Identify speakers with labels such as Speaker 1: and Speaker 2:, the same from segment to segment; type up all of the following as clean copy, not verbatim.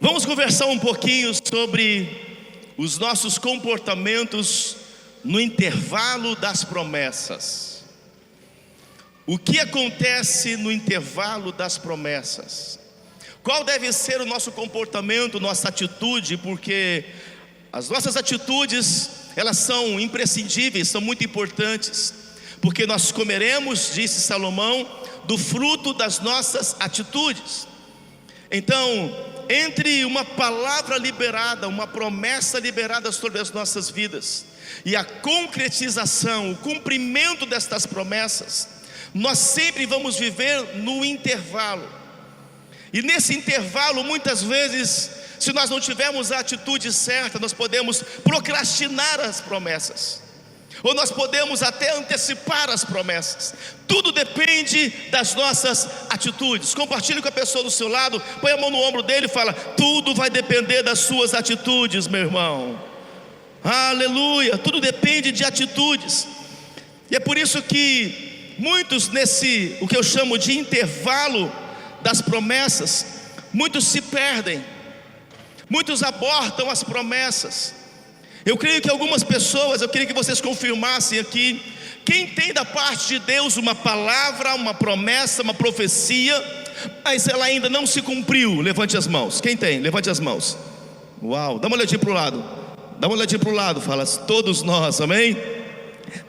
Speaker 1: Vamos conversar um pouquinho sobre os nossos comportamentos no intervalo das promessas. O que acontece no intervalo das promessas? Qual deve ser o nosso comportamento, nossa atitude? Porque as nossas atitudes, elas são imprescindíveis, são muito importantes. Porque nós comeremos, disse Salomão, do fruto das nossas atitudes. Então, entre uma palavra liberada, uma promessa liberada sobre as nossas vidas e a concretização, o cumprimento destas promessas, nós sempre vamos viver no intervalo. E nesse intervalo, muitas vezes, se nós não tivermos a atitude certa, nós podemos procrastinar as promessas, ou nós podemos até antecipar as promessas. Tudo depende das nossas atitudes. Compartilhe com a pessoa do seu lado, põe a mão no ombro dele e fala: tudo vai depender das suas atitudes, meu irmão. Aleluia, tudo depende de atitudes. E é por isso que muitos nesse, o que eu chamo de intervalo das promessas, muitos se perdem, muitos abortam as promessas. Eu creio que algumas pessoas, eu queria que vocês confirmassem aqui, quem tem da parte de Deus uma palavra, uma promessa, uma profecia, mas ela ainda não se cumpriu, levante as mãos. Quem tem? Levante as mãos. Uau, dá uma olhadinha para o lado, dá uma olhadinha para o lado, fala: todos nós, amém?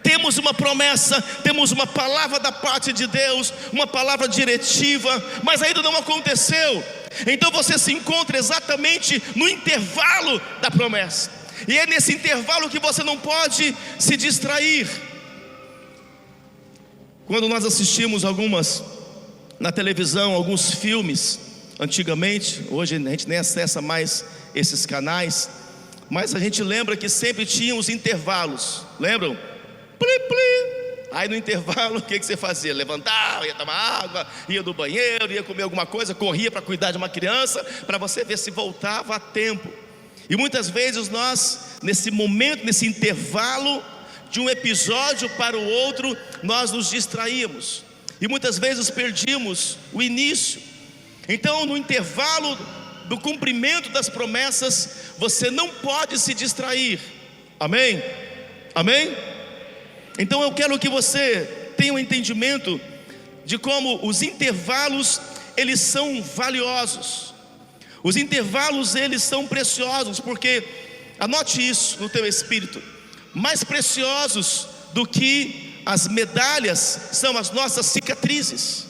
Speaker 1: Temos uma promessa, temos uma palavra da parte de Deus, uma palavra diretiva, mas ainda não aconteceu. Então você se encontra exatamente no intervalo da promessa. E é nesse intervalo que você não pode se distrair. Quando nós assistimos na televisão, alguns filmes, antigamente, hoje a gente nem acessa mais esses canais, mas a gente lembra que sempre tinha os intervalos, lembram? Pli, pli. Aí no intervalo, o que você fazia? Levantava, ia tomar água, ia do banheiro, ia comer alguma coisa, corria para cuidar de uma criança, para você ver se voltava a tempo. E muitas vezes nós, nesse momento, nesse intervalo de um episódio para o outro, nós nos distraímos e muitas vezes perdíamos o início. Então, no intervalo do cumprimento das promessas, você não pode se distrair. Amém? Amém? Então eu quero que você tenha um entendimento de como os intervalos, eles são valiosos. Os intervalos, eles são preciosos, porque, anote isso no teu espírito, mais preciosos do que as medalhas são as nossas cicatrizes.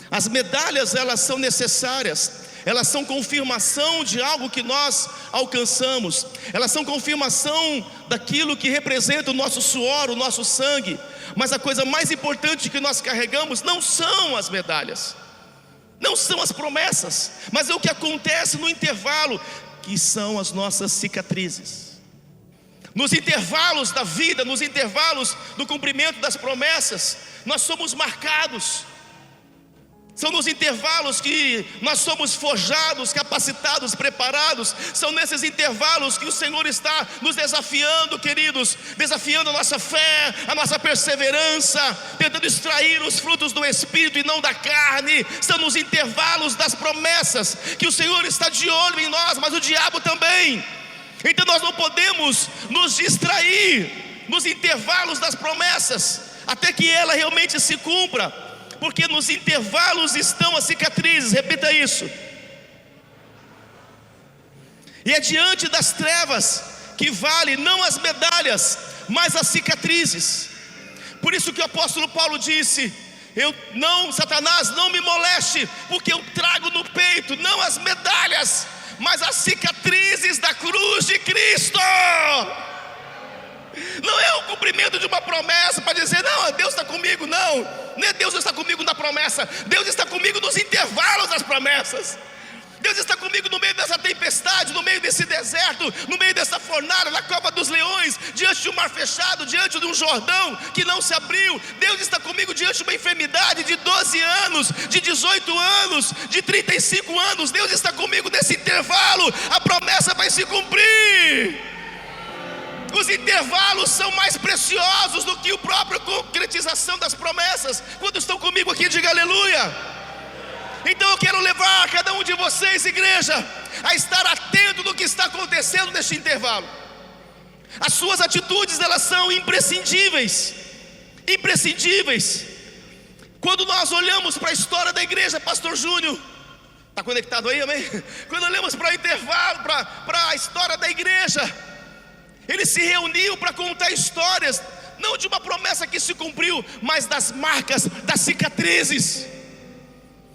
Speaker 1: As medalhas, elas são necessárias, elas são confirmação de algo que nós alcançamos, elas são confirmação daquilo que representa o nosso suor, o nosso sangue. Mas a coisa mais importante que nós carregamos não são as medalhas, não são as promessas, mas é o que acontece no intervalo, que são as nossas cicatrizes. Nos intervalos da vida, nos intervalos do cumprimento das promessas, nós somos marcados. São nos intervalos que nós somos forjados, capacitados, preparados. São nesses intervalos que o Senhor está nos desafiando, queridos, desafiando a nossa fé, a nossa perseverança, tentando extrair os frutos do Espírito e não da carne. São nos intervalos das promessas que o Senhor está de olho em nós, mas o diabo também. Então nós não podemos nos distrair nos intervalos das promessas, até que ela realmente se cumpra. Porque nos intervalos estão as cicatrizes, repita isso. E é diante das trevas que vale não as medalhas, mas as cicatrizes. Por isso que o apóstolo Paulo disse: Satanás, não me moleste, porque eu trago no peito não as medalhas, mas as cicatrizes da cruz de Cristo. Não é o cumprimento de uma promessa para dizer: não, Deus está comigo. Não é Deus está comigo na promessa, Deus está comigo nos intervalos das promessas. Deus está comigo no meio dessa tempestade, no meio desse deserto, no meio dessa fornalha, na cova dos leões, diante de um mar fechado, diante de um Jordão que não se abriu. Deus está comigo diante de uma enfermidade de 12 anos, de 18 anos, de 35 anos. Deus está comigo nesse intervalo, a promessa vai se cumprir. Os intervalos são mais preciosos do que a própria concretização das promessas. Quando estão comigo aqui, diga aleluia. Então eu quero levar cada um de vocês, igreja, a estar atento do que está acontecendo neste intervalo. As suas atitudes, elas são imprescindíveis. Imprescindíveis. Quando nós olhamos para a história da igreja, Pastor Júnior, está conectado aí, amém? Quando olhamos para o intervalo, para a história da igreja, eles se reuniam para contar histórias, não de uma promessa que se cumpriu, mas das marcas, das cicatrizes.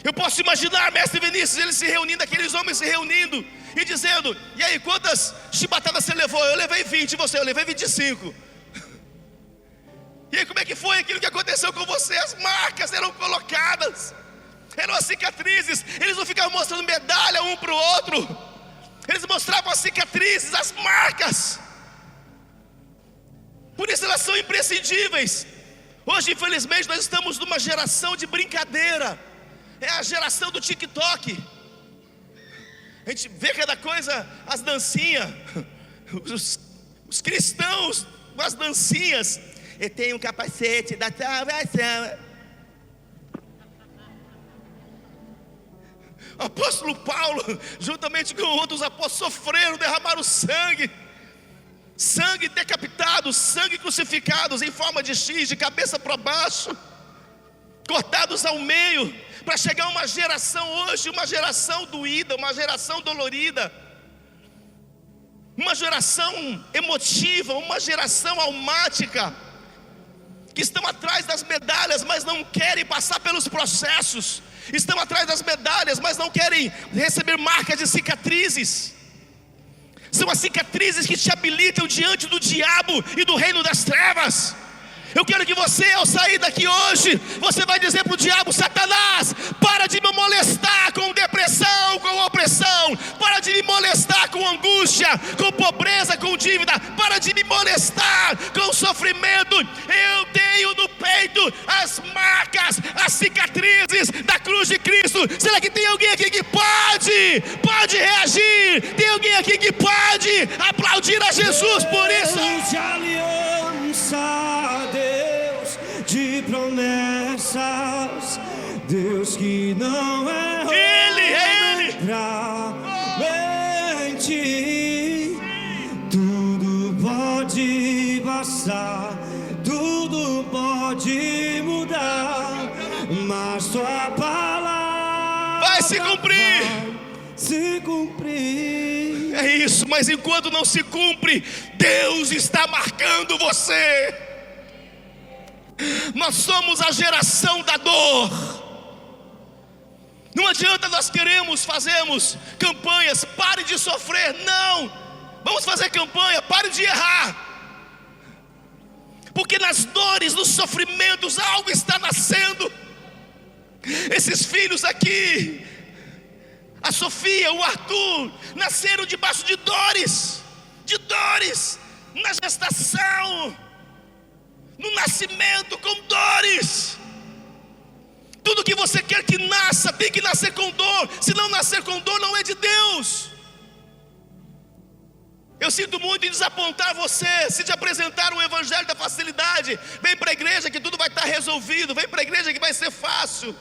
Speaker 1: Eu posso imaginar, mestre Vinícius, eles se reunindo, aqueles homens se reunindo e dizendo: e aí, quantas chibatadas você levou? Eu levei 20, e você? Eu levei 25. E aí, como é que foi aquilo que aconteceu com você? As marcas eram colocadas, eram as cicatrizes. Eles não ficavam mostrando medalha um para o outro, eles mostravam as cicatrizes, as marcas. Por isso elas são imprescindíveis. Hoje, infelizmente, nós estamos numa geração de brincadeira. É a geração do TikTok. A gente vê cada coisa, as dancinhas, os cristãos com as dancinhas. Eu tenho um capacete da salvação. O apóstolo Paulo, juntamente com outros apóstolos, sofreram, derramaram sangue. Sangue decapitado, sangue crucificados em forma de X, de cabeça para baixo, cortados ao meio, para chegar uma geração hoje, uma geração doída, uma geração dolorida, uma geração emotiva, uma geração almática, que estão atrás das medalhas, mas não querem passar pelos processos, estão atrás das medalhas, mas não querem receber marcas de cicatrizes. São as cicatrizes que te habilitam diante do diabo e do reino das trevas. Eu quero que você, ao sair daqui hoje, você vai dizer para o diabo: Satanás, para de me molestar com depressão, com opressão, para de me molestar com angústia, com pobreza, com dívida, para de me molestar com sofrimento. Eu tenho no peito as marcas, as cicatrizes da cruz de Cristo. Será que tem alguém aqui que pode reagir? Tem alguém aqui que pode aplaudir a Jesus por isso?
Speaker 2: Deus de aliança, Deus de promessas, Deus que não errou,
Speaker 1: Ele
Speaker 2: pra mentir. Tudo pode passar, tudo pode mudar, mas tua palavra
Speaker 1: vai se cumprir.
Speaker 2: Se cumprir.
Speaker 1: É isso, mas enquanto não se cumpre, Deus está marcando você. Nós somos a geração da dor. Não adianta nós fazemos campanhas, pare de sofrer. Não, vamos fazer campanha, pare de errar. Porque nas dores, nos sofrimentos, algo está nascendo. Esses filhos aqui, a Sofia, o Arthur, nasceram debaixo de dores, na gestação, no nascimento, com dores. Tudo que você quer que nasça, tem que nascer com dor. Se não nascer com dor, não é de Deus. Eu sinto muito em desapontar você. Se te apresentar o evangelho da facilidade, vem para a igreja que tudo vai estar resolvido, vem para a igreja que vai ser fácil.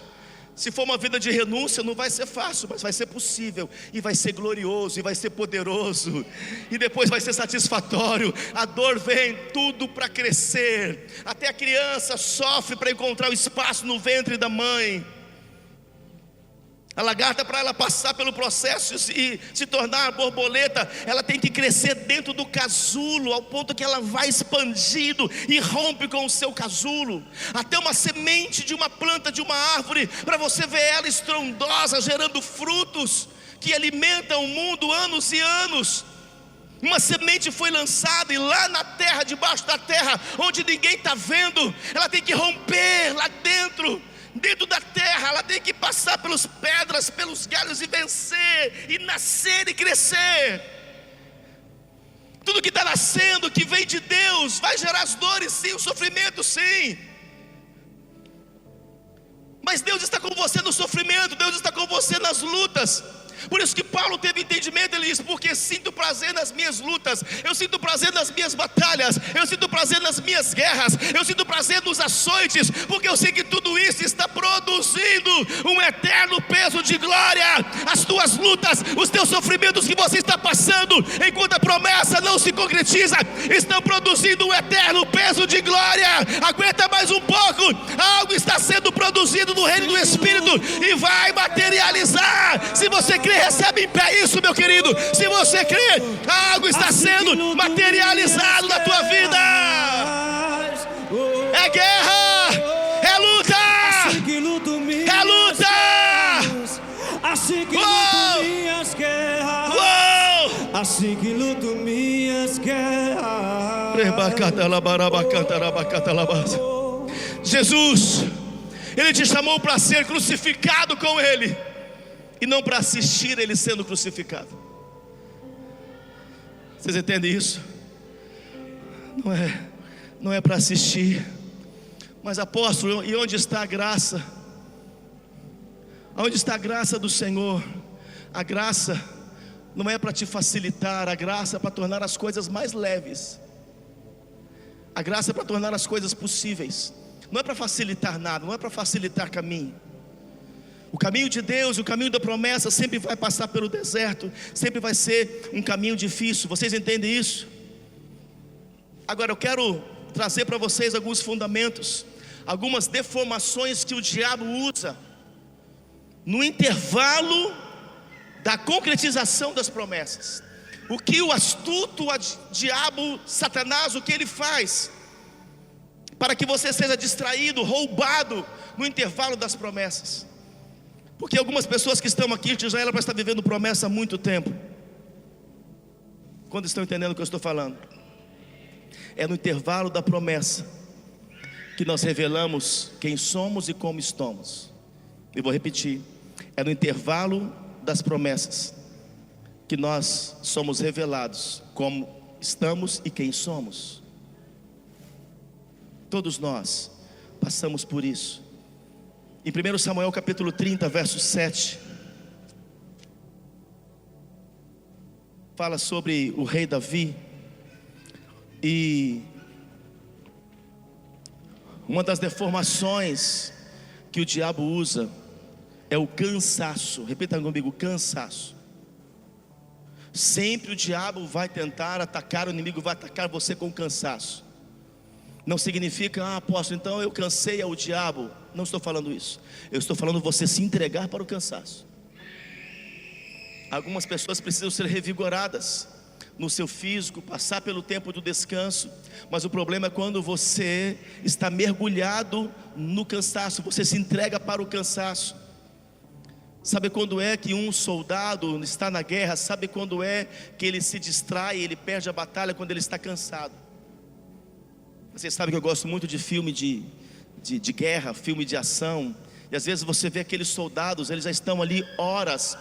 Speaker 1: Se for uma vida de renúncia, não vai ser fácil, mas vai ser possível, e vai ser glorioso, e vai ser poderoso, e depois vai ser satisfatório. A dor vem tudo para crescer. Até a criança sofre para encontrar o espaço no ventre da mãe. A lagarta, para ela passar pelo processo e se tornar borboleta, ela tem que crescer dentro do casulo, ao ponto que ela vai expandindo e rompe com o seu casulo, até uma semente de uma planta, de uma árvore, para você ver ela estrondosa, gerando frutos que alimentam o mundo anos e anos. Uma semente foi lançada, e lá na terra, debaixo da terra, onde ninguém está vendo, ela tem que romper lá dentro da terra, ela tem que passar pelas pedras, pelos galhos, e vencer, e nascer e crescer. Tudo que está nascendo, que vem de Deus, vai gerar as dores sim, o sofrimento sim. Mas Deus está com você no sofrimento, Deus está com você nas lutas. Por isso que Paulo teve entendimento, ele diz: porque sinto prazer nas minhas lutas, eu sinto prazer nas minhas batalhas, eu sinto prazer nas minhas guerras, eu sinto prazer nos açoites, porque eu sei que tudo isso está produzindo um eterno peso de glória. As tuas lutas, os teus sofrimentos que você está passando, enquanto a promessa não se concretiza, estão produzindo um eterno peso de glória. Aguenta mais um pouco, algo está sendo produzido no reino do Espírito e vai materializar. Se você crê, recebe em pé isso, meu querido. Se você crê, algo está sendo materializado na tua vida. É guerra, é luta, é luta.
Speaker 2: Assim que luto minhas guerras, assim que luto minhas guerras.
Speaker 1: Jesus, Ele te chamou para ser crucificado com Ele, e não para assistir Ele sendo crucificado. Vocês entendem isso? Não é para assistir. Mas apóstolo, e onde está a graça? Onde está a graça do Senhor? A graça não é para te facilitar, a graça é para tornar as coisas mais leves. A graça é para tornar as coisas possíveis. Não é para facilitar nada, não é para facilitar caminho. O caminho de Deus, o caminho da promessa sempre vai passar pelo deserto, sempre vai ser um caminho difícil. Vocês entendem isso? Agora eu quero trazer para vocês alguns fundamentos, algumas deformações que o diabo usa no intervalo da concretização das promessas. O que o astuto diabo, Satanás, o que ele faz para que você seja distraído, roubado no intervalo das promessas. Porque algumas pessoas que estão aqui já eram para estar vivendo promessa há muito tempo. Quando estão entendendo o que eu estou falando? É no intervalo da promessa que nós revelamos quem somos e como estamos. E vou repetir: é no intervalo das promessas que nós somos revelados como estamos e quem somos. Todos nós passamos por isso. Em 1 Samuel capítulo 30, verso 7, fala sobre o rei Davi. E uma das deformações que o diabo usa é o cansaço. Repita comigo: cansaço. Sempre o diabo vai tentar atacar, o inimigo vai atacar você com cansaço. Não significa, apóstolo, então eu cansei ao diabo. Não estou falando isso. Eu estou falando você se entregar para o cansaço. Algumas pessoas precisam ser revigoradas no seu físico, passar pelo tempo do descanso. Mas o problema é quando você está mergulhado no cansaço, você se entrega para o cansaço. Sabe quando é que um soldado está na guerra? Sabe quando é que ele se distrai, ele perde a batalha? Quando ele está cansado. Vocês sabem que eu gosto muito de filme de guerra, filme de ação. E às vezes você vê aqueles soldados, eles já estão ali horas,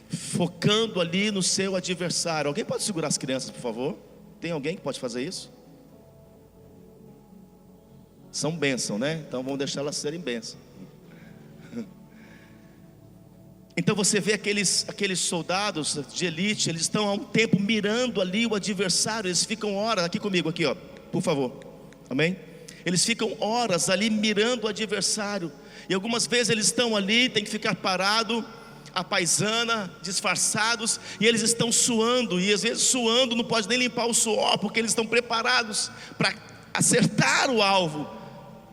Speaker 1: focando ali no seu adversário. Alguém pode segurar as crianças, por favor? Tem alguém que pode fazer isso? São bênção, né? Então vamos deixar elas serem bênção. Então você vê aqueles soldados de elite, eles estão há um tempo mirando ali o adversário. Eles ficam horas, aqui comigo, aqui ó, por favor, amém? Eles ficam horas ali mirando o adversário. E algumas vezes eles estão ali, tem que ficar parado, a paisana, disfarçados. E eles estão suando, e às vezes suando, não pode nem limpar o suor, porque eles estão preparados para acertar o alvo,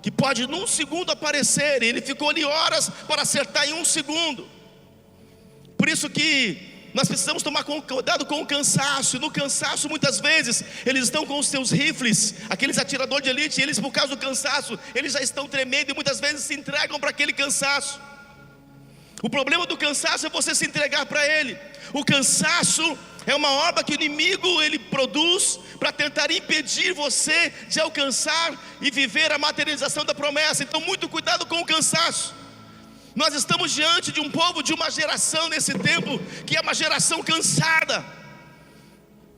Speaker 1: que pode num segundo aparecer. E ele ficou ali horas para acertar em um segundo. Por isso que nós precisamos tomar cuidado com o cansaço. No cansaço muitas vezes eles estão com os seus rifles, aqueles atiradores de elite, eles por causa do cansaço, eles já estão tremendo e muitas vezes se entregam para aquele cansaço. O problema do cansaço é você se entregar para ele. O cansaço é uma obra que o inimigo ele produz para tentar impedir você de alcançar e viver a materialização da promessa. Então muito cuidado com o cansaço. Nós estamos diante de um povo, de uma geração nesse tempo, que é uma geração cansada.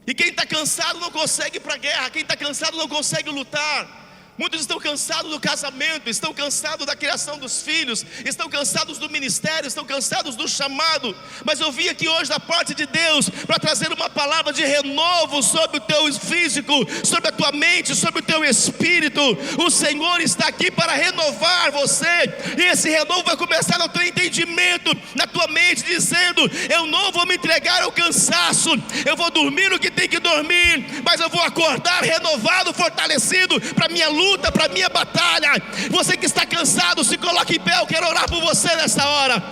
Speaker 1: E quem está cansado não consegue ir para a guerra. Quem está cansado não consegue lutar. Muitos estão cansados do casamento, estão cansados da criação dos filhos, estão cansados do ministério, estão cansados do chamado. Mas eu vim aqui hoje da parte de Deus para trazer uma palavra de renovo sobre o teu físico, sobre a tua mente, sobre o teu espírito. O Senhor está aqui para renovar você, e esse renovo vai começar no teu entendimento, na tua mente, dizendo: eu não vou me entregar ao cansaço, eu vou dormir o que tem que dormir, mas eu vou acordar renovado, fortalecido para minha luta, para minha batalha. Você que está cansado, se coloque em pé, eu quero orar por você nessa hora.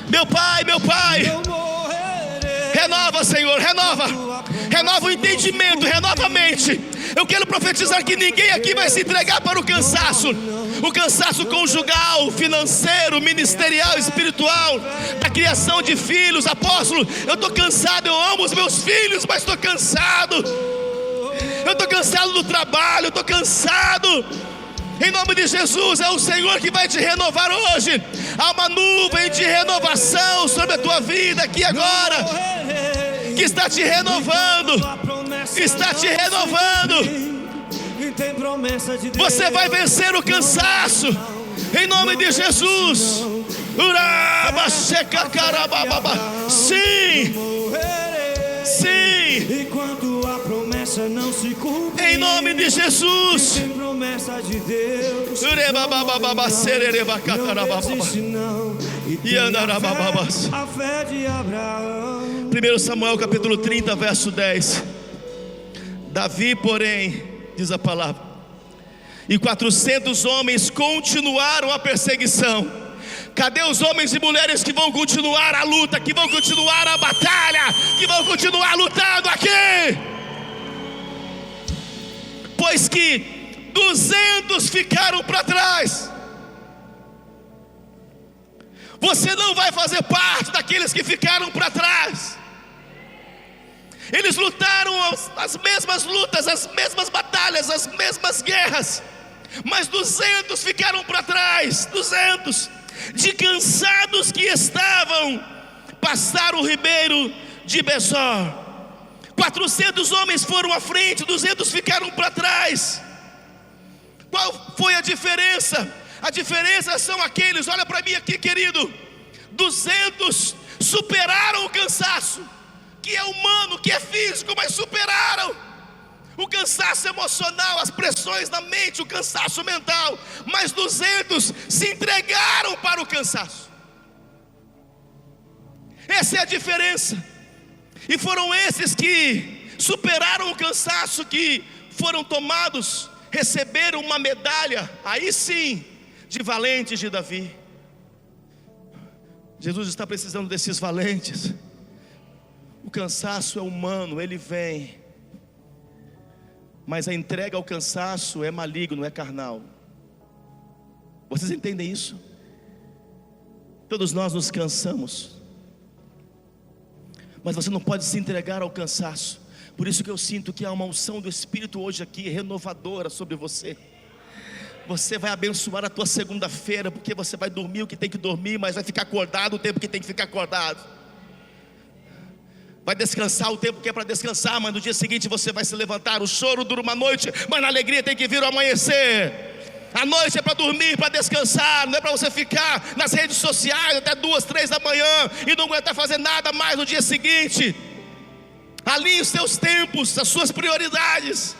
Speaker 1: Meu Pai, renova, Senhor, renova o entendimento, renova a mente. Eu quero profetizar que ninguém aqui vai se entregar para o cansaço conjugal, financeiro, ministerial, espiritual, da criação de filhos. Apóstolo, eu estou cansado, eu amo os meus filhos, mas estou cansado. Eu estou cansado do trabalho, eu estou cansado. Em nome de Jesus, é o Senhor que vai te renovar hoje. Há uma nuvem de renovação sobre a tua vida aqui agora, que está te renovando, está te renovando. Você vai vencer o cansaço, em nome de Jesus. Sim, sim,
Speaker 2: enquanto a promessa não se cumpre,
Speaker 1: em nome de Jesus.
Speaker 2: tem promessa de Deus. Não desiste não, e tem a fé de Abraão.
Speaker 1: 1 Samuel capítulo 30, verso 10. Davi, porém, diz a palavra, e 400 homens continuaram a perseguição. Cadê os homens e mulheres que vão continuar a luta, que vão continuar a batalha, que vão continuar lutando aqui? Pois que 200 ficaram para trás. Você não vai fazer parte daqueles que ficaram para trás. Eles lutaram as mesmas lutas, as mesmas batalhas, as mesmas guerras, mas 200 ficaram para trás. 200, de cansados que estavam, passaram o ribeiro de Besor. 400 homens foram à frente, 200 ficaram para trás. Qual foi a diferença? A diferença são aqueles, olha para mim aqui, querido, 200 superaram o cansaço, que é humano, que é físico, mas superaram o cansaço emocional, as pressões na mente, o cansaço mental. Mas 200 se entregaram para o cansaço. Essa é a diferença. E foram esses que superaram o cansaço, que foram tomados, receberam uma medalha, aí sim, de valentes de Davi. Jesus está precisando desses valentes. O cansaço é humano, ele vem, mas a entrega ao cansaço é maligno, é carnal. Vocês entendem isso? Todos nós nos cansamos, mas você não pode se entregar ao cansaço. Por isso que eu sinto que há uma unção do Espírito hoje aqui, renovadora sobre você. Você vai abençoar a tua segunda-feira, porque você vai dormir o que tem que dormir, mas vai ficar acordado o tempo que tem que ficar acordado. Vai descansar o tempo que é para descansar, mas no dia seguinte você vai se levantar. O choro dura uma noite, mas na alegria tem que vir o amanhecer. A noite é para dormir, para descansar. Não é para você ficar nas redes sociais até 2, 3 da manhã e não aguentar fazer nada mais no dia seguinte. Alinhe os seus tempos, as suas prioridades,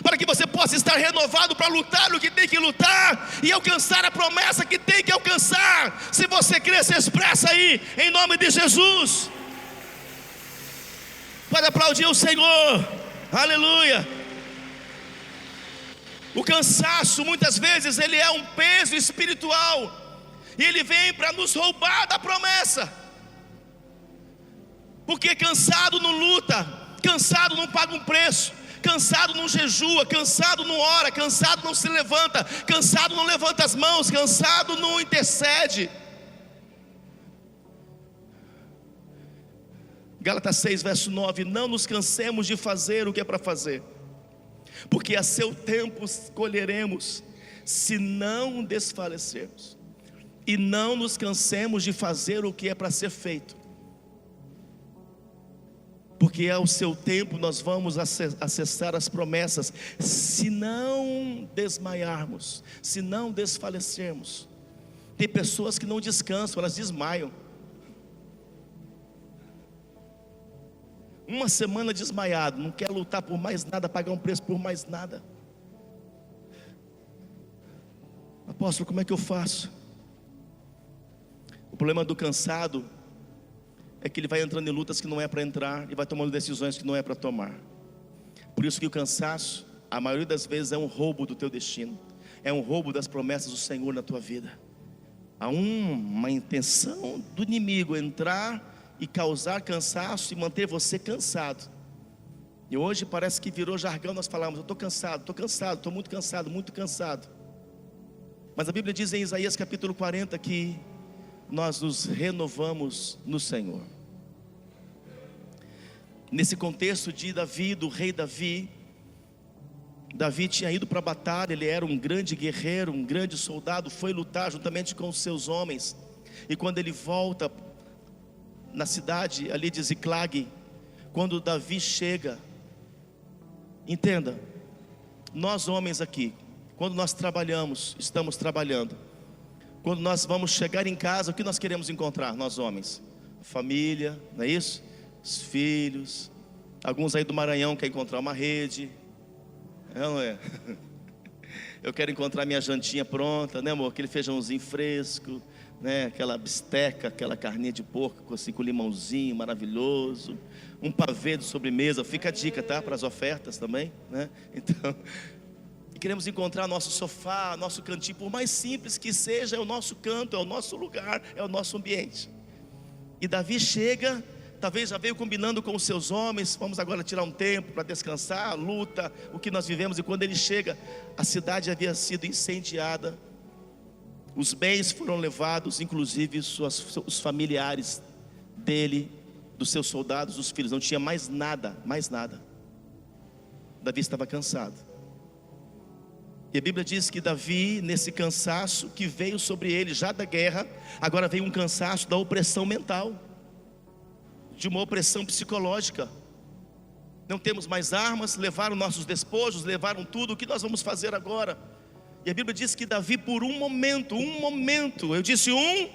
Speaker 1: para que você possa estar renovado para lutar o que tem que lutar e alcançar a promessa que tem que alcançar. Se você crê, se expressa aí, em nome de Jesus. Pode aplaudir o Senhor, aleluia. O cansaço muitas vezes ele é um peso espiritual, e ele vem para nos roubar da promessa. Porque cansado não luta, cansado não paga um preço, cansado não jejua, cansado não ora, cansado não se levanta, cansado não levanta as mãos, cansado não intercede. Gálatas 6, verso 9: não nos cansemos de fazer o que é para fazer, porque a seu tempo colheremos, se não desfalecermos. E não nos cansemos de fazer o que é para ser feito, porque porque ao seu tempo nós vamos acessar as promessas, se não desmaiarmos, se não desfalecermos. Tem pessoas que não descansam, elas desmaiam. Uma semana desmaiado, não quer lutar por mais nada, pagar um preço por mais nada. Apóstolo, como é que eu faço? O problema do cansado é que ele vai entrando em lutas que não é para entrar, e vai tomando decisões que não é para tomar. Por isso que o cansaço, a maioria das vezes, é um roubo do teu destino, é um roubo das promessas do Senhor na tua vida. Há uma intenção do inimigo entrar e causar cansaço e manter você cansado. E hoje parece que virou jargão nós falamos: eu estou cansado, estou muito cansado, muito cansado. Mas a Bíblia diz em Isaías capítulo 40 que nós nos renovamos no Senhor. Nesse contexto de Davi, do rei Davi, Davi tinha ido para a batalha, ele era um grande guerreiro, um grande soldado, foi lutar juntamente com os seus homens. E quando ele volta na cidade ali de Ziclag, quando Davi chega, entenda, nós homens aqui, quando nós trabalhamos, estamos trabalhando, quando nós vamos chegar em casa, o que nós queremos encontrar, nós homens? A família, não é isso? Os filhos. Alguns aí do Maranhão querem encontrar uma rede, não é? Eu quero encontrar minha jantinha pronta, né, amor? Aquele feijãozinho fresco, né? Aquela bisteca, aquela carninha de porco assim, com limãozinho maravilhoso, um pavê de sobremesa. Fica a dica, tá? Para as ofertas também, né? Então, e queremos encontrar nosso sofá, nosso cantinho, por mais simples que seja, é o nosso canto, é o nosso lugar, é o nosso ambiente. E Davi chega, talvez já veio combinando com os seus homens: vamos agora tirar um tempo para descansar, a luta, o que nós vivemos. E quando ele chega, a cidade havia sido incendiada, os bens foram levados, inclusive os familiares dele, dos seus soldados, dos filhos, não tinha mais nada, mais nada. Davi estava cansado. E a Bíblia diz que Davi, nesse cansaço que veio sobre ele já da guerra, agora veio um cansaço da opressão mental, de uma opressão psicológica. Não temos mais armas, levaram nossos despojos, levaram tudo, o que nós vamos fazer agora? E a Bíblia diz que Davi, por um momento, eu disse um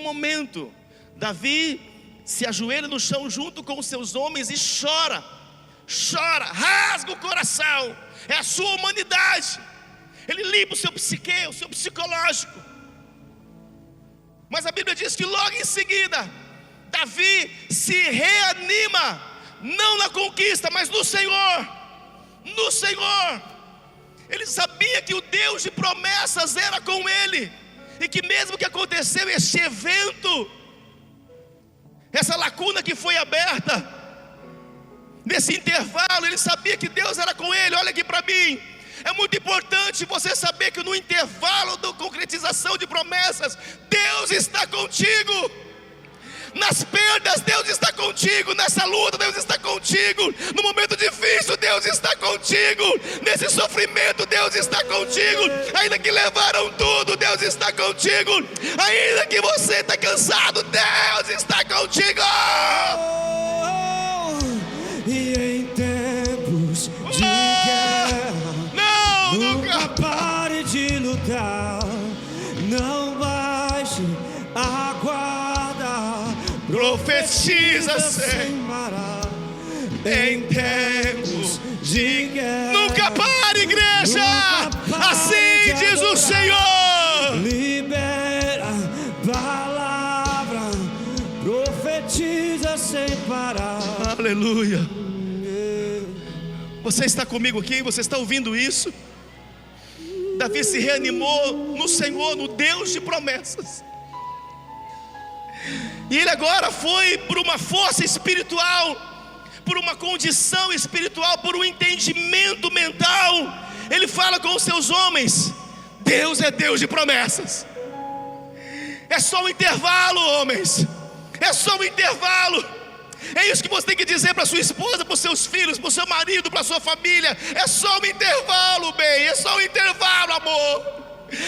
Speaker 1: momento, Davi se ajoelha no chão junto com os seus homens e chora, rasga o coração. É a sua humanidade. Ele limpa o seu psique, o seu psicológico. Mas a Bíblia diz que logo em seguida Davi se reanima, não na conquista, mas no Senhor. No Senhor. Ele sabia que o Deus de promessas era com ele, e que mesmo que aconteceu este evento, essa lacuna que foi aberta, nesse intervalo, ele sabia que Deus era com ele. Olha aqui para mim, é muito importante você saber que no intervalo da concretização de promessas, Deus está contigo. Nas perdas, Deus está contigo. Nessa luta, Deus está contigo. No momento difícil, Deus está contigo. Nesse sofrimento, Deus está contigo. Ainda que levaram tudo, Deus está contigo. Ainda que você está cansado, Deus está contigo.
Speaker 2: E em tempos de guerra, nunca pare de lutar. Não baixe a guarda,
Speaker 1: profetiza sem
Speaker 2: parar.
Speaker 1: Em tempos
Speaker 2: de guerra,
Speaker 1: nunca pare, igreja. Assim diz o Senhor.
Speaker 2: Libera palavra, profetiza sem parar.
Speaker 1: Aleluia. Você está comigo aqui? Você está ouvindo isso? Davi se reanimou no Senhor, no Deus de promessas. E ele agora foi por uma força espiritual, por uma condição espiritual, por um entendimento mental. Ele fala com os seus homens: Deus é Deus de promessas. É só um intervalo, homens. É só um intervalo. É isso que você tem que dizer para sua esposa, para os seus filhos, para o seu marido, para a sua família. É só um intervalo, bem. É só um intervalo, amor.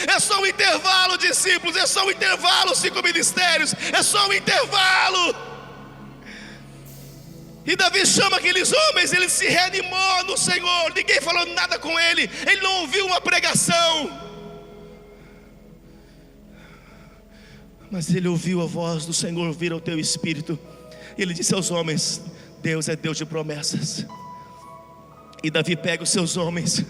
Speaker 1: É só um intervalo, discípulos. É só um intervalo, 5 ministérios. É só um intervalo. E Davi chama aqueles homens, ele se reanimou no Senhor, ninguém falou nada com ele, ele não ouviu uma pregação, mas ele ouviu a voz do Senhor vir ao teu espírito. E ele disse aos homens: Deus é Deus de promessas. E Davi pega os seus homens,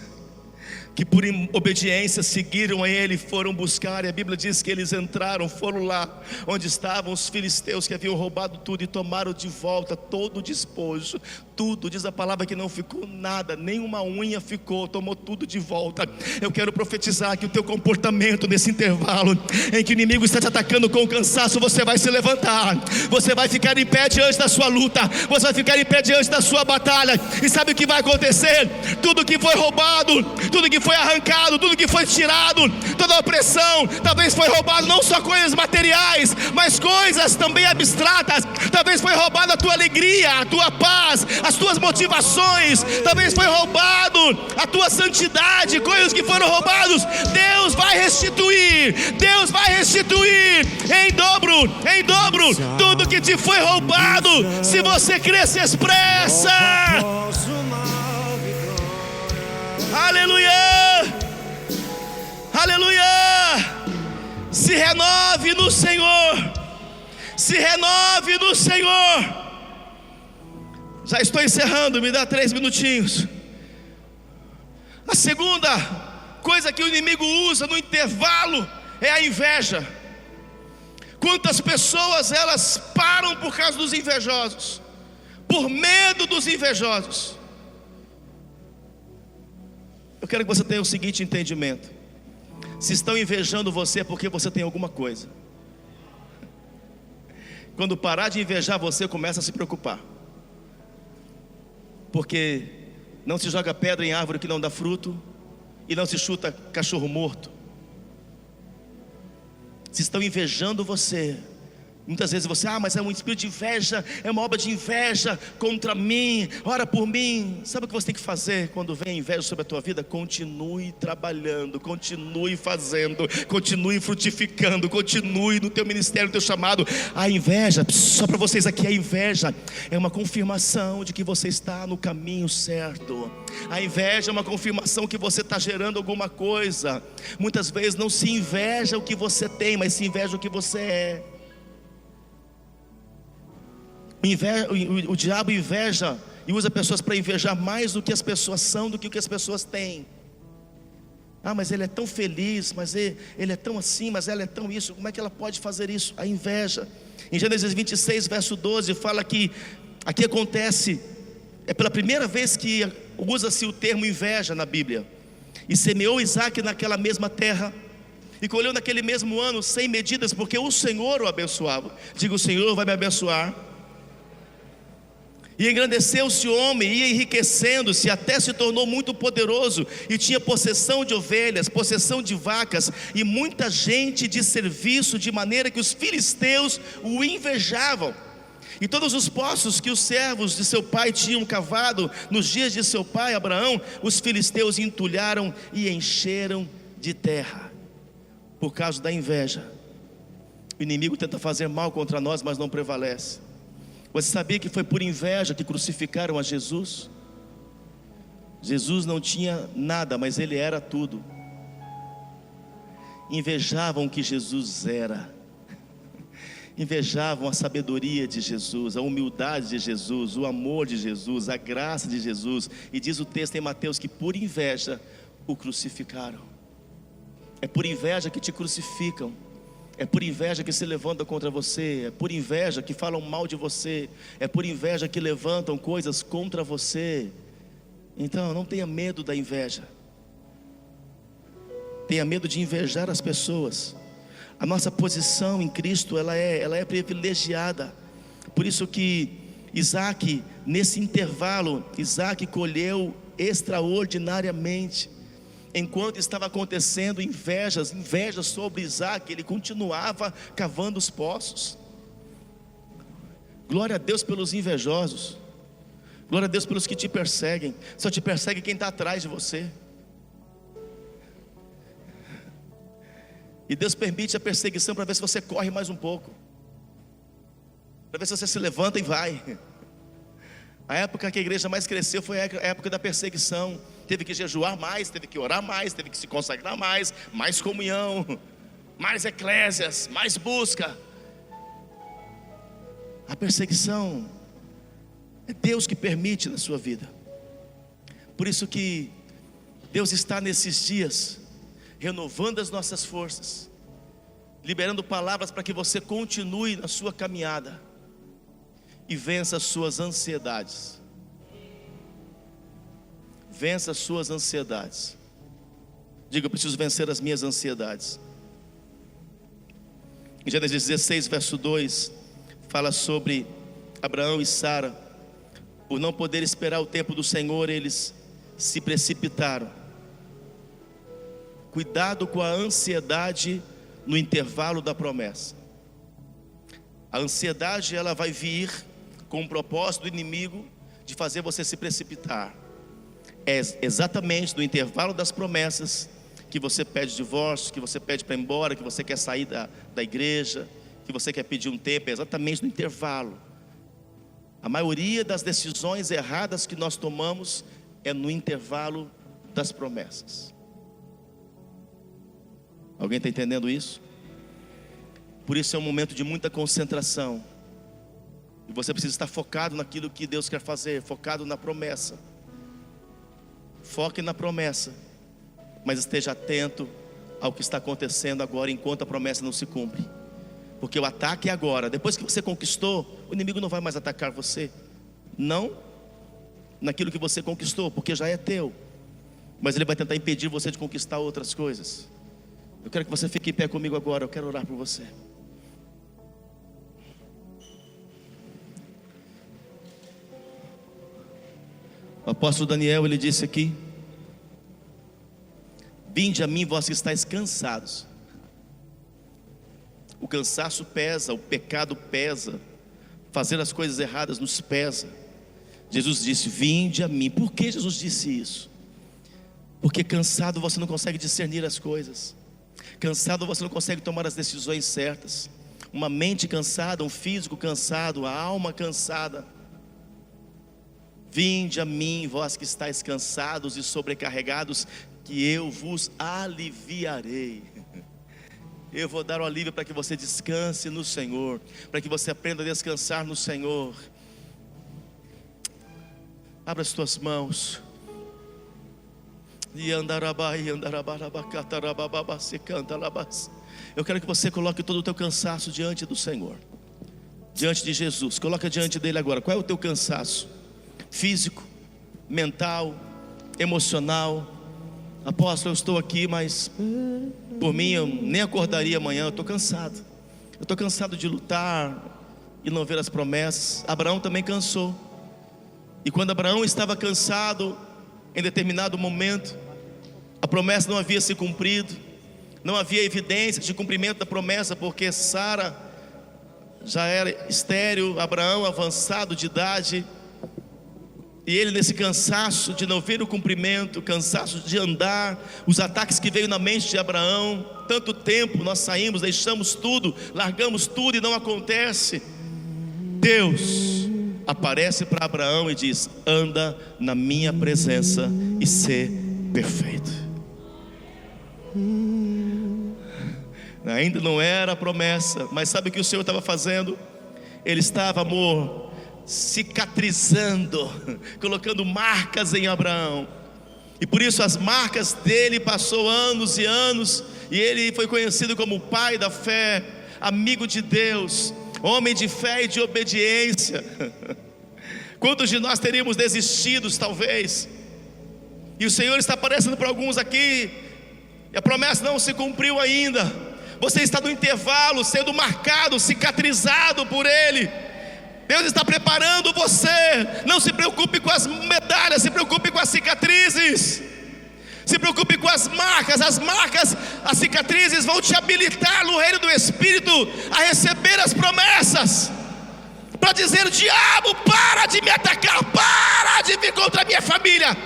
Speaker 1: que por obediência seguiram a ele, foram buscar, e a Bíblia diz que eles entraram, foram lá onde estavam os filisteus que haviam roubado tudo, e tomaram de volta todo o despojo, tudo, diz a palavra que não ficou nada, nem uma unha ficou, tomou tudo de volta. Eu quero profetizar que o teu comportamento nesse intervalo, em que o inimigo está te atacando com cansaço, você vai se levantar, você vai ficar em pé diante da sua luta, você vai ficar em pé diante da sua batalha, e sabe o que vai acontecer? Tudo que foi roubado, tudo que foi arrancado, tudo que foi tirado, toda a opressão, talvez foi roubado não só coisas materiais, mas coisas também abstratas. Talvez foi roubado a tua alegria, a tua paz, as tuas motivações, talvez foi roubado a tua santidade, coisas que foram roubados. Deus vai restituir, Deus vai restituir em dobro, tudo que te foi roubado. Se você crer, se expressa. Aleluia, aleluia. Se renove no Senhor, se renove no Senhor. Já estou encerrando, me dá 3 minutinhos. A segunda coisa que o inimigo usa no intervalo é a inveja. Quantas pessoas elas param por causa dos invejosos, por medo dos invejosos. Eu quero que você tenha o seguinte entendimento: se estão invejando você é porque você tem alguma coisa. Quando parar de invejar você, começa a se preocupar, porque não se joga pedra em árvore que não dá fruto, e não se chuta cachorro morto. Se estão invejando você, muitas vezes você, mas é um espírito de inveja, é uma obra de inveja contra mim, ora por mim. Sabe o que você tem que fazer quando vem inveja sobre a tua vida? Continue trabalhando, continue fazendo, continue frutificando, continue no teu ministério, no teu chamado. A inveja, só para vocês aqui, a inveja é uma confirmação de que você está no caminho certo. A inveja é uma confirmação que você está gerando alguma coisa. Muitas vezes não se inveja o que você tem, mas se inveja o que você é. O diabo inveja e usa pessoas para invejar mais do que as pessoas são, do que o que as pessoas têm. Mas ele é tão feliz, mas ele é tão assim, mas ela é tão isso. Como é que ela pode fazer isso? A inveja. Em Gênesis 26, verso 12, fala que aqui acontece, é pela primeira vez que usa-se o termo inveja na Bíblia. E semeou Isaac naquela mesma terra, e colheu naquele mesmo ano 100 medidas, porque o Senhor o abençoava. Diga: o Senhor vai me abençoar. E engrandeceu-se o homem, ia enriquecendo-se, até se tornou muito poderoso, e tinha possessão de ovelhas, possessão de vacas, e muita gente de serviço, de maneira que os filisteus o invejavam. E todos os poços que os servos de seu pai tinham cavado nos dias de seu pai Abraão, os filisteus entulharam e encheram de terra. Por causa da inveja, o inimigo tenta fazer mal contra nós, mas não prevalece. Você sabia que foi por inveja que crucificaram a Jesus? Jesus não tinha nada, mas ele era tudo. Invejavam o que Jesus era, invejavam a sabedoria de Jesus, a humildade de Jesus, o amor de Jesus, a graça de Jesus. E diz o texto em Mateus que por inveja o crucificaram. É por inveja que te crucificam, é por inveja que se levantam contra você, é por inveja que falam mal de você, é por inveja que levantam coisas contra você. Então não tenha medo da inveja, tenha medo de invejar as pessoas. A nossa posição em Cristo, ela é privilegiada. Por isso que Isaac, nesse intervalo, Isaac colheu extraordinariamente. Enquanto estava acontecendo invejas sobre Isaac, ele continuava cavando os poços. Glória a Deus pelos invejosos, glória a Deus pelos que te perseguem. Só te persegue quem está atrás de você. E Deus permite a perseguição para ver se você corre mais um pouco, para ver se você se levanta e vai. A época que a igreja mais cresceu foi a época da perseguição. Teve que jejuar mais, teve que orar mais, teve que se consagrar mais comunhão, mais eclésias, mais busca. A perseguição é Deus que permite na sua vida. Por isso que Deus está nesses dias renovando as nossas forças, liberando palavras para que você continue na sua caminhada e vença as suas ansiedades. Vença as suas ansiedades. Diga: eu preciso vencer as minhas ansiedades. Em Gênesis 16, verso 2, fala sobre Abraão e Sara. Por não poder esperar o tempo do Senhor, eles se precipitaram. Cuidado com a ansiedade no intervalo da promessa. A ansiedade, ela vai vir com o propósito do inimigo de fazer você se precipitar. É exatamente no intervalo das promessas que você pede divórcio, que você pede para ir embora, que você quer sair da igreja, que você quer pedir um tempo. É exatamente no intervalo. A maioria das decisões erradas que nós tomamos é no intervalo das promessas. Alguém está entendendo isso? Por isso é um momento de muita concentração. E você precisa estar focado naquilo que Deus quer fazer, focado na promessa. Foque na promessa, mas esteja atento ao que está acontecendo agora, enquanto a promessa não se cumpre. Porque o ataque é agora. Depois que você conquistou, o inimigo não vai mais atacar você. Não naquilo que você conquistou, porque já é teu. Mas ele vai tentar impedir você de conquistar outras coisas. Eu quero que você fique em pé comigo agora. Eu quero orar por você. O apóstolo Daniel, ele disse aqui: vinde a mim, vós que estáis cansados. O cansaço pesa, o pecado pesa, fazer as coisas erradas nos pesa. Jesus disse: vinde a mim. Por que Jesus disse isso? Porque cansado você não consegue discernir as coisas. Cansado você não consegue tomar as decisões certas. Uma mente cansada, um físico cansado, a alma cansada. Vinde a mim, vós que estáis cansados e sobrecarregados, que eu vos aliviarei. Eu vou dar o alívio para que você descanse no Senhor, para que você aprenda a descansar no Senhor. Abra as tuas mãos. Eu quero que você coloque todo o teu cansaço diante do Senhor, diante de Jesus. Coloca diante dele agora. Qual é o teu cansaço? Físico, mental, emocional. Apóstolo, eu estou aqui, mas por mim eu nem acordaria amanhã. Eu estou cansado. Eu estou cansado de lutar e não ver as promessas. Abraão também cansou. E quando Abraão estava cansado, em determinado momento, a promessa não havia se cumprido. Não havia evidência de cumprimento da promessa, porque Sara já era estéril, Abraão avançado de idade. E ele, nesse cansaço de não ver o cumprimento, cansaço de andar, os ataques que veio na mente de Abraão. Tanto tempo nós saímos, deixamos tudo, largamos tudo e não acontece. Deus aparece para Abraão e diz: anda na minha presença e sê perfeito. Ainda não era a promessa, mas sabe o que o Senhor estava fazendo? Ele estava, amor, cicatrizando, colocando marcas em Abraão. E por isso as marcas dele passou anos e anos, e ele foi conhecido como o pai da fé, amigo de Deus, homem de fé e de obediência. Quantos de nós teríamos desistido talvez? E o Senhor está aparecendo para alguns aqui, e a promessa não se cumpriu ainda. Você está no intervalo, sendo marcado, cicatrizado por Ele. Deus está preparando você. Não se preocupe com as medalhas, se preocupe com as cicatrizes. Se preocupe com as marcas. As marcas, as cicatrizes vão te habilitar no reino do Espírito a receber as promessas, para dizer: diabo, para de me atacar, para de vir contra a minha família.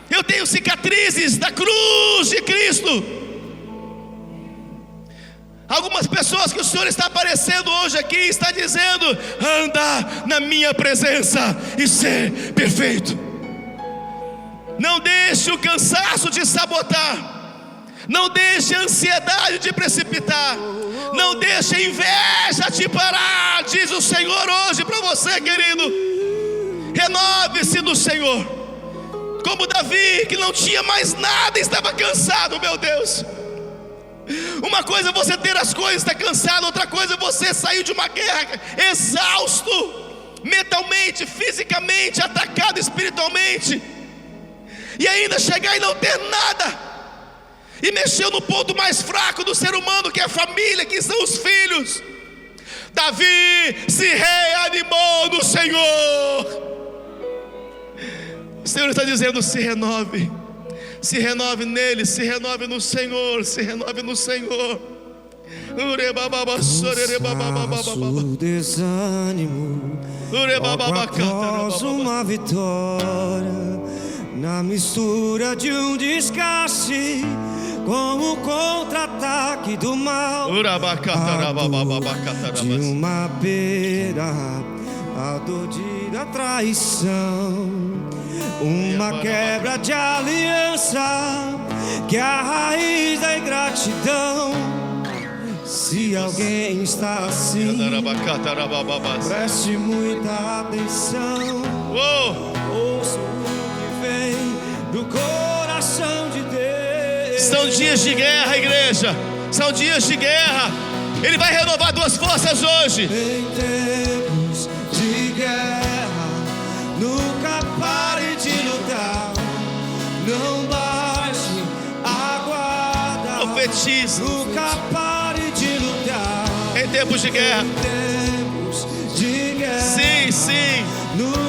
Speaker 1: Eu tenho cicatrizes da cruz de Cristo. Algumas pessoas que o Senhor está aparecendo hoje aqui, está dizendo: anda na minha presença e ser perfeito. Não deixe o cansaço te sabotar. Não deixe a ansiedade te precipitar. Não deixe a inveja te parar. Diz o Senhor hoje para você, querido: renove-se no Senhor. Como Davi, que não tinha mais nada, estava cansado, meu Deus. Uma coisa é você ter as coisas, está cansado. Outra coisa é você sair de uma guerra exausto, mentalmente, fisicamente, atacado espiritualmente, e ainda chegar e não ter nada, e mexeu no ponto mais fraco do ser humano, que é a família, que são os filhos. Davi se reanimou no Senhor. O Senhor está dizendo: se renove. Se renove nele, se renove no Senhor, se renove no Senhor.
Speaker 2: O desânimo após uma vitória, na mistura de um desgaste com o contra-ataque do mal, de uma perda, a dor da traição, uma quebra de aliança, que é a raiz da ingratidão. Se alguém está assim, preste muita atenção. Ouça o que vem do coração de Deus.
Speaker 1: São dias de guerra, igreja. São dias de guerra. Ele vai renovar tuas forças hoje.
Speaker 2: Em tempos de guerra, nunca pare de lutar. Não baixe a guarda.
Speaker 1: Profetiza.
Speaker 2: Nunca pare de lutar.
Speaker 1: Em tempos de guerra.
Speaker 2: Em tempos de guerra,
Speaker 1: Sim, sim.
Speaker 2: nunca